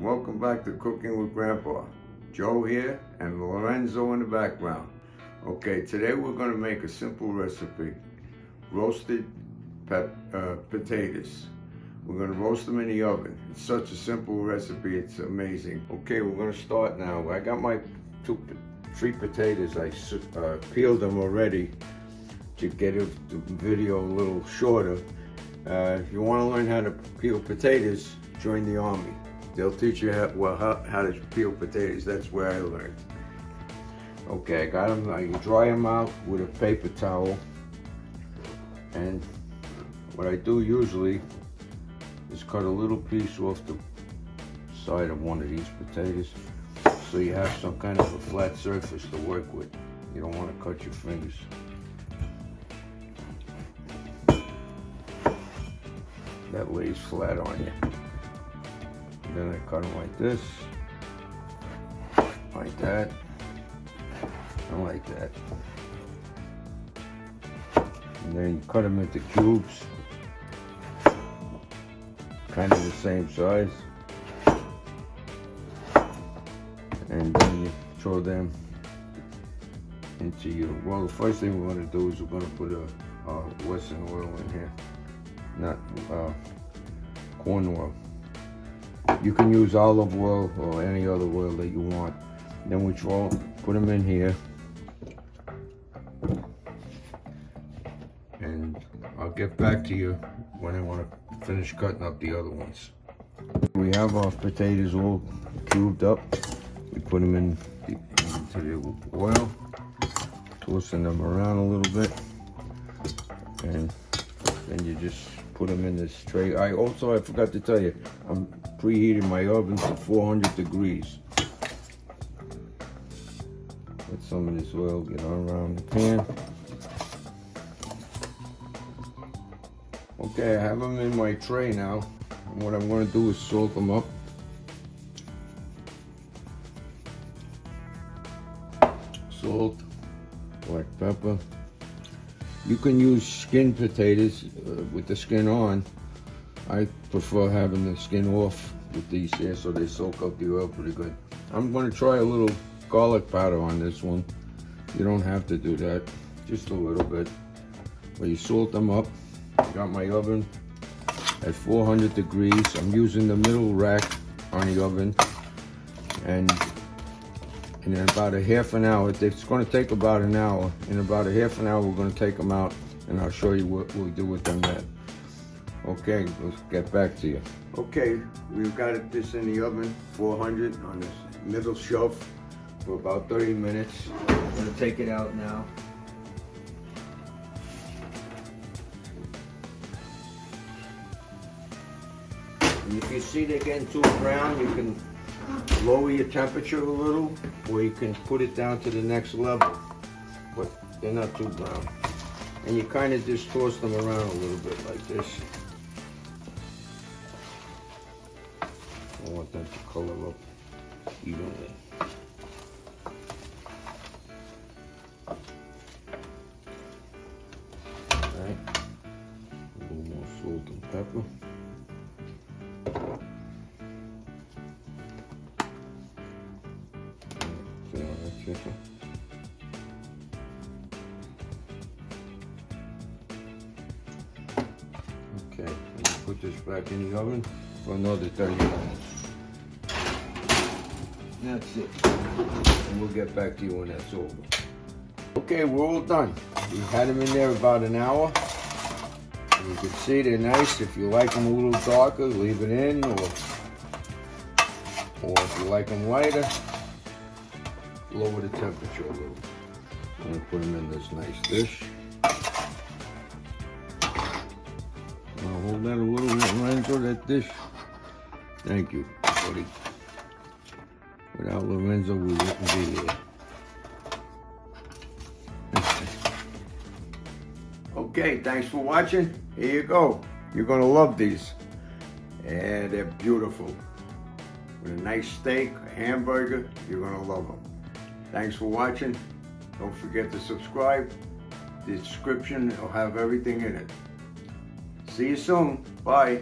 welcome back to Cooking with Grandpa. Joe here and Lorenzo in the background. Okay, today we're going to make a simple recipe, roasted potatoes. We're going to roast them in the oven. It's such a simple recipe, it's amazing. Okay, we're going to start now. I got my three potatoes. I peeled them already to get the video a little shorter. If you want to learn how to peel potatoes, join the Army. They'll teach you how to peel potatoes. That's where I learned. Okay, I got them. I dry them out with a paper towel. And what I do usually is cut a little piece off the side of one of these potatoes, so you have some kind of a flat surface to work with. You don't want to cut your fingers. That lays flat on you. And then I cut them like this, like that, and like that. And then you cut them into cubes, kind of the same size. And then you throw them into your, well, the first thing we're going to do is we're going to put a Western oil in here, not corn oil. You can use olive oil or any other oil that you want. Then we put them in here, and I'll get back to you when I want to finish cutting up the other ones. We have our potatoes all cubed up. We put them into the oil, twisting them around a little bit, and then you just put them in this tray. I forgot to tell you, I'm preheating my oven to 400 degrees. Let some of this oil get around the pan. Okay, I have them in my tray now. And what I'm going to do is salt them up. Salt, black pepper. You can use skinned potatoes with the skin on. I prefer having the skin off with these here so they soak up the oil pretty good. I'm going to try a little garlic powder on this one. You don't have to do that, just a little bit. But you salt them up. I got my oven at 400 degrees. I'm using the middle rack on the oven. And in about a half an hour, it's going to take about an hour. In about a half an hour, we're going to take them out, and I'll show you what we'll do with them then. Okay, let's get back to you. Okay, we've got this in the oven, 400 on this middle shelf for about 30 minutes. I'm going to take it out now. And if you see they're getting too brown, you can lower your temperature a little, or you can put it down to the next level, but they're not too brown. And you kind of just toss them around a little bit like this. I want them to color up evenly. Alright, a little more salt and pepper. Okay, we'll put this back in the oven for another 30 minutes. That's it. And we'll get back to you when that's over. Okay, we're all done. We had them in there about an hour. And you can see they're nice. If you like them a little darker, leave it in, or if you like them lighter, lower the temperature a little. I'm going to put them in this nice dish. I'll hold that a little, Lorenzo, that dish. Thank you, buddy. Without Lorenzo, we wouldn't be here. Okay, thanks for watching. Here you go. You're going to love these. And they're beautiful. With a nice steak, a hamburger, you're going to love them. Thanks for watching. Don't forget to subscribe. The description will have everything in it. See you soon. Bye.